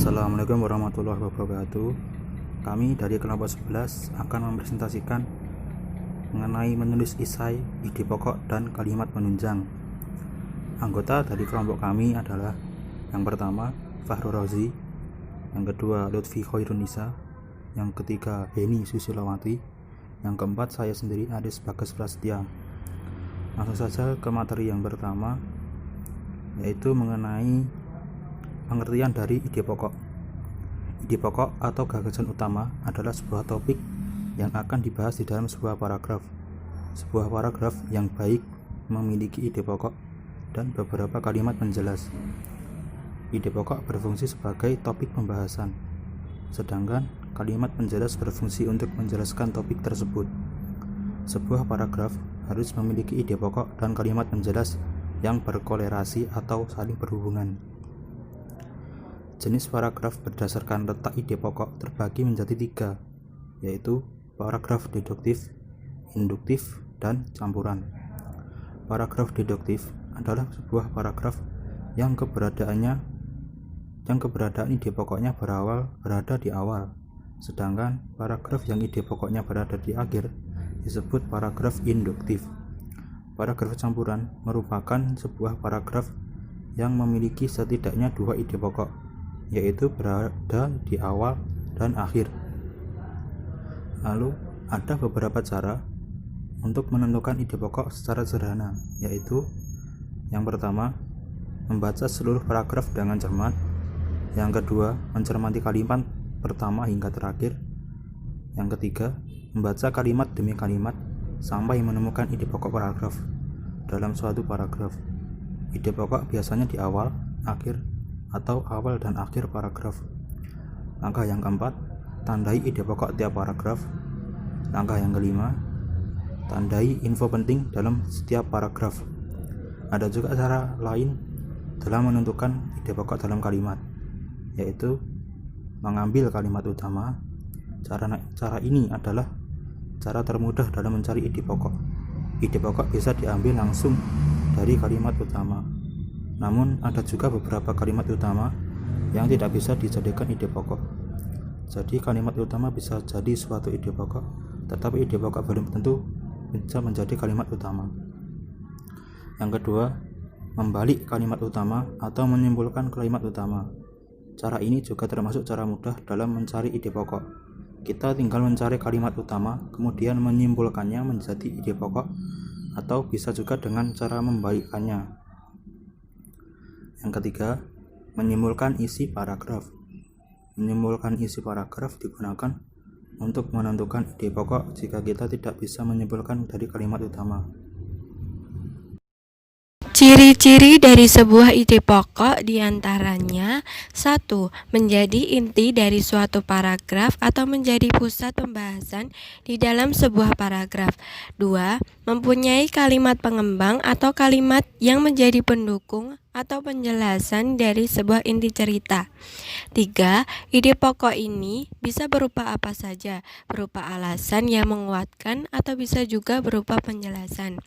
Assalamualaikum warahmatullahi wabarakatuh. Kami dari kelompok 11 akan mempresentasikan mengenai menulis esai, ide pokok, dan kalimat penunjang. Anggota dari kelompok kami adalah yang pertama Fahrul Razi, yang kedua Lutfi Khairunisa, yang ketiga Heni Susilawati, yang keempat saya sendiri Adis Bagas Prasetya. Langsung saja ke materi yang pertama, yaitu mengenai pengertian dari ide pokok. Ide pokok atau gagasan utama adalah sebuah topik yang akan dibahas di dalam sebuah paragraf. Sebuah paragraf yang baik memiliki ide pokok dan beberapa kalimat penjelas. Ide pokok berfungsi sebagai topik pembahasan, sedangkan kalimat penjelas berfungsi untuk menjelaskan topik tersebut. Sebuah paragraf harus memiliki ide pokok dan kalimat penjelas yang berkolerasi atau saling berhubungan. Jenis paragraf berdasarkan letak ide pokok terbagi menjadi 3, yaitu paragraf deduktif, induktif, dan campuran. Paragraf deduktif adalah sebuah paragraf yang keberadaan ide pokoknya berada di awal, sedangkan paragraf yang ide pokoknya berada di akhir disebut paragraf induktif. Paragraf campuran merupakan sebuah paragraf yang memiliki setidaknya 2 ide pokok, yaitu berada di awal dan akhir. Lalu ada beberapa cara untuk menentukan ide pokok secara sederhana, yaitu yang pertama, membaca seluruh paragraf dengan cermat. Yang kedua, mencermati kalimat pertama hingga terakhir. Yang ketiga, membaca kalimat demi kalimat sampai menemukan ide pokok paragraf dalam suatu paragraf. Ide pokok biasanya di awal, akhir, atau awal dan akhir paragraf. Langkah yang keempat, tandai ide pokok tiap paragraf. Langkah yang kelima, tandai info penting dalam setiap paragraf. Ada juga cara lain dalam menentukan ide pokok dalam kalimat, yaitu mengambil kalimat utama. Cara ini adalah cara termudah dalam mencari ide pokok. Ide pokok bisa diambil langsung dari kalimat utama. Namun ada juga beberapa kalimat utama yang tidak bisa dijadikan ide pokok. Jadi kalimat utama bisa jadi suatu ide pokok, tetapi ide pokok belum tentu bisa menjadi kalimat utama. Yang kedua, membalik kalimat utama atau menyimpulkan kalimat utama. Cara ini juga termasuk cara mudah dalam mencari ide pokok. Kita tinggal mencari kalimat utama, kemudian menyimpulkannya menjadi ide pokok, atau bisa juga dengan cara membalikkannya. Yang ketiga, menyimpulkan isi paragraf. Menyimpulkan isi paragraf digunakan untuk menentukan ide pokok jika kita tidak bisa menyimpulkan dari kalimat utama. Ciri-ciri dari sebuah ide pokok diantaranya 1. Menjadi inti dari suatu paragraf atau menjadi pusat pembahasan di dalam sebuah paragraf. 2. Mempunyai kalimat pengembang atau kalimat yang menjadi pendukung atau penjelasan dari sebuah inti cerita. 3. Ide pokok ini bisa berupa apa saja, berupa alasan yang menguatkan atau bisa juga berupa penjelasan.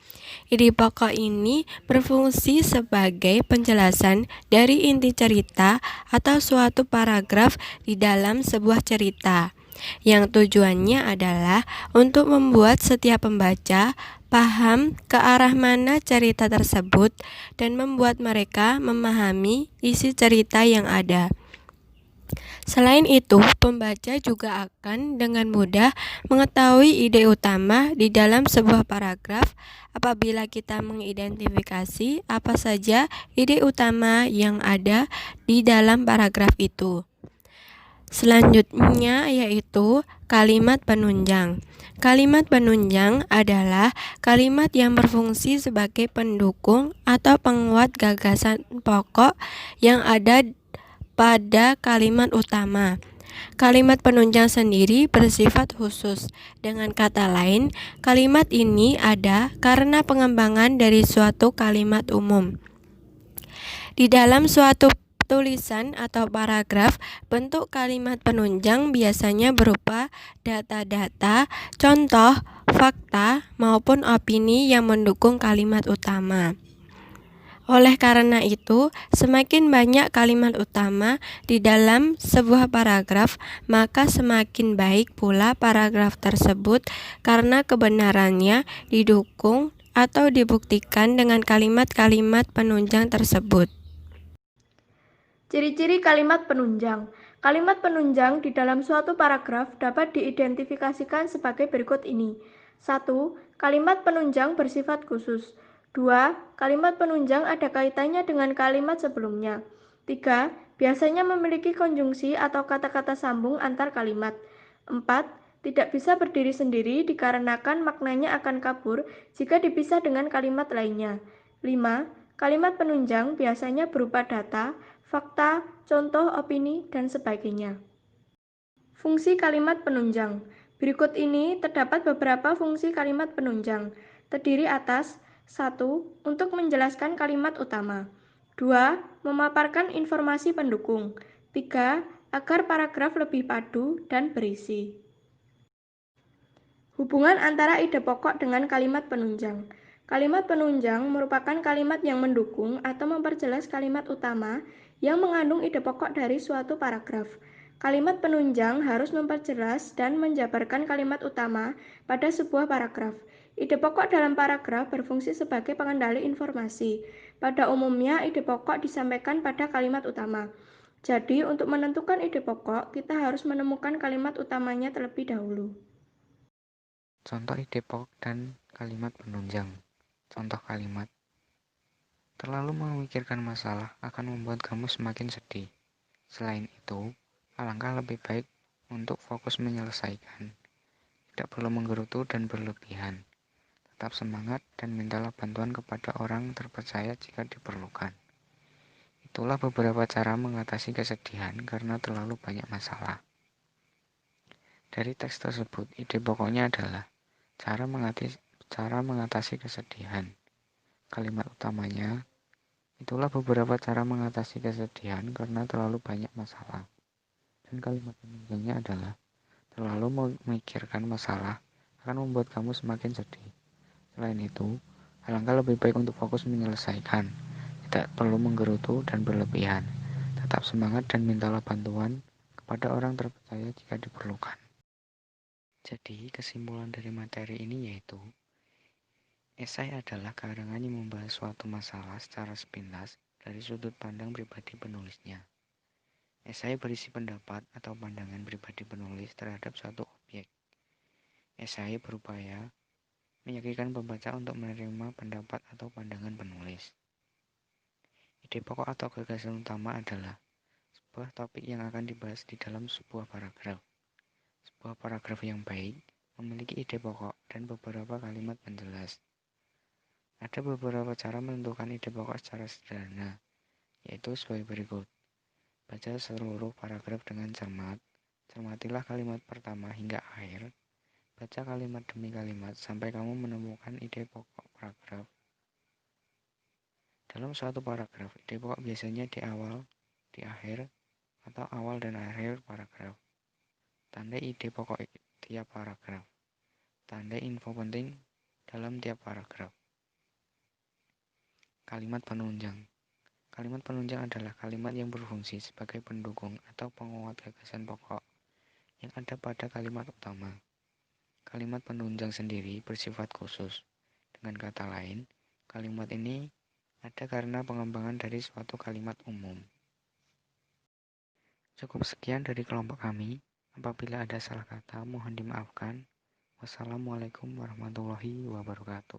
Ide pokok ini berfungsi sebagai penjelasan dari inti cerita atau suatu paragraf di dalam sebuah cerita, yang tujuannya adalah untuk membuat setiap pembaca paham ke arah mana cerita tersebut dan membuat mereka memahami isi cerita yang ada. Selain itu, pembaca juga akan dengan mudah mengetahui ide utama di dalam sebuah paragraf apabila kita mengidentifikasi apa saja ide utama yang ada di dalam paragraf itu. Selanjutnya yaitu kalimat penunjang. Kalimat penunjang adalah kalimat yang berfungsi sebagai pendukung atau penguat gagasan pokok yang ada pada kalimat utama. Kalimat penunjang sendiri bersifat khusus. Dengan kata lain, kalimat ini ada karena pengembangan dari suatu kalimat umum. Di dalam suatu tulisan atau paragraf, bentuk kalimat penunjang biasanya berupa data-data, contoh, fakta, maupun opini yang mendukung kalimat utama. Oleh karena itu, semakin banyak kalimat utama di dalam sebuah paragraf, maka semakin baik pula paragraf tersebut karena kebenarannya didukung atau dibuktikan dengan kalimat-kalimat penunjang tersebut. Ciri-ciri kalimat penunjang. Kalimat penunjang di dalam suatu paragraf dapat diidentifikasikan sebagai berikut ini. 1. Kalimat penunjang bersifat khusus. 2. Kalimat penunjang ada kaitannya dengan kalimat sebelumnya. 3. Biasanya memiliki konjungsi atau kata-kata sambung antar kalimat. 4. Tidak bisa berdiri sendiri dikarenakan maknanya akan kabur jika dipisah dengan kalimat lainnya. 5. Kalimat penunjang biasanya berupa data, fakta, contoh, opini, dan sebagainya. Fungsi kalimat penunjang. Berikut ini terdapat beberapa fungsi kalimat penunjang. Terdiri atas 1. Untuk menjelaskan kalimat utama. 2. Memaparkan informasi pendukung. 3. Agar paragraf lebih padu dan berisi. Hubungan antara ide pokok dengan kalimat penunjang. Kalimat penunjang merupakan kalimat yang mendukung atau memperjelas kalimat utama yang mengandung ide pokok dari suatu paragraf. Kalimat penunjang harus memperjelas dan menjabarkan kalimat utama pada sebuah paragraf. Ide pokok dalam paragraf berfungsi sebagai pengendali informasi. Pada umumnya, ide pokok disampaikan pada kalimat utama. Jadi, untuk menentukan ide pokok, kita harus menemukan kalimat utamanya terlebih dahulu. Contoh ide pokok dan kalimat penunjang. Contoh kalimat: terlalu memikirkan masalah akan membuat kamu semakin sedih. Selain itu, alangkah lebih baik untuk fokus menyelesaikan. Tidak perlu menggerutu dan berlebihan. Tetap semangat dan mintalah bantuan kepada orang terpercaya jika diperlukan. Itulah beberapa cara mengatasi kesedihan karena terlalu banyak masalah. Dari teks tersebut, ide pokoknya adalah cara mengatasi kesedihan. Kalimat utamanya, itulah beberapa cara mengatasi kesedihan karena terlalu banyak masalah. Dan kalimat penunjangnya adalah, terlalu memikirkan masalah akan membuat kamu semakin sedih. Selain itu, alangkah lebih baik untuk fokus menyelesaikan. Tidak perlu menggerutu dan berlebihan. Tetap semangat dan mintalah bantuan kepada orang terpercaya jika diperlukan. Jadi, kesimpulan dari materi ini yaitu, esai adalah karangan yang membahas suatu masalah secara sepintas dari sudut pandang pribadi penulisnya. Esai berisi pendapat atau pandangan pribadi penulis terhadap suatu objek. Esai berupaya meyakinkan pembaca untuk menerima pendapat atau pandangan penulis. Ide pokok atau gagasan utama adalah sebuah topik yang akan dibahas di dalam sebuah paragraf. Sebuah paragraf yang baik memiliki ide pokok dan beberapa kalimat penjelas. Ada beberapa cara menentukan ide pokok secara sederhana, yaitu sebagai berikut. Baca seluruh paragraf dengan cermat. Cermatilah kalimat pertama hingga akhir. Baca kalimat demi kalimat sampai kamu menemukan ide pokok paragraf. Dalam suatu paragraf, ide pokok biasanya di awal, di akhir, atau awal dan akhir paragraf. Tandai ide pokok tiap paragraf. Tandai info penting dalam tiap paragraf. Kalimat penunjang. Kalimat penunjang adalah kalimat yang berfungsi sebagai pendukung atau penguat gagasan pokok yang ada pada kalimat utama. Kalimat penunjang sendiri bersifat khusus. Dengan kata lain, kalimat ini ada karena pengembangan dari suatu kalimat umum. Cukup sekian dari kelompok kami. Apabila ada salah kata, mohon dimaafkan. Wassalamualaikum warahmatullahi wabarakatuh.